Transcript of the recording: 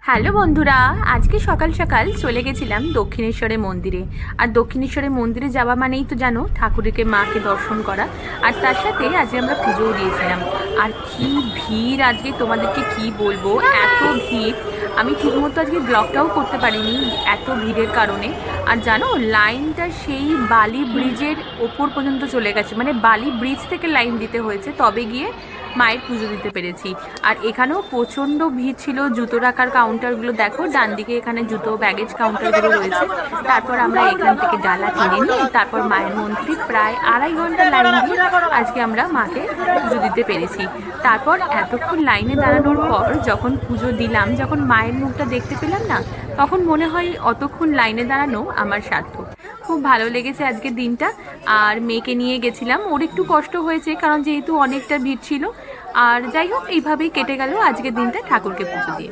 Hello বন্ধুরা, আজকে সকাল সকাল চলে গেছিলাম দক্ষিণেশ্বরের মন্দিরে। আর দক্ষিণেশ্বরের মন্দিরে যাওয়া মানেই তো জানো ঠাকুরকে মাকে দর্শন করা। আর তার সাথে আজকে আমরা পুজোও দিয়েছিলাম। আর কি ভিড় আজকে, তোমাদেরকে কি বলবো, এত ভিড়। আমি ঠিকমতো আজকে ব্লগটাও করতে পারিনি এত ভিড়ের কারণে। আর জানো লাইনটা সেই বালি ব্রিজের ওপর পর্যন্ত চলে গেছে, মানে বালি ব্রিজ থেকে লাইন দিতে হয়েছে তবে গিয়ে মায়ের পুজো দিতে পেরেছি। আর এখানেও প্রচণ্ড ভিড় ছিল। জুতো রাখার কাউন্টারগুলো দেখো, ডান দিকে এখানে জুতো ব্যাগেজ কাউন্টারগুলো রয়েছে। তারপর আমরা এখান থেকে ডালা কিনে নিয়ে তারপর মায়ের মন্দিরে প্রায় 2.5 ঘন্টা লাইন দিয়ে আজকে আমরা মাকে পুজো দিতে পেরেছি। তারপর এতক্ষণ লাইনে দাঁড়ানোর পর যখন পুজো দিলাম, যখন মায়ের মুখটা দেখতে পেলাম না, তখন মনে হয় অতক্ষণ লাইনে দাঁড়ানো আমার সার্থক। খুব ভালো লেগেছে আজকের দিনটা। আর মেয়েকে নিয়ে গেছিলাম, ওর একটু কষ্ট হয়েছে কারণ যেহেতু অনেকটা ভিড় ছিল। আর যাই হোক, এইভাবেই কেটে গেল আজকের দিনটা ঠাকুরকে পুজো দিয়ে।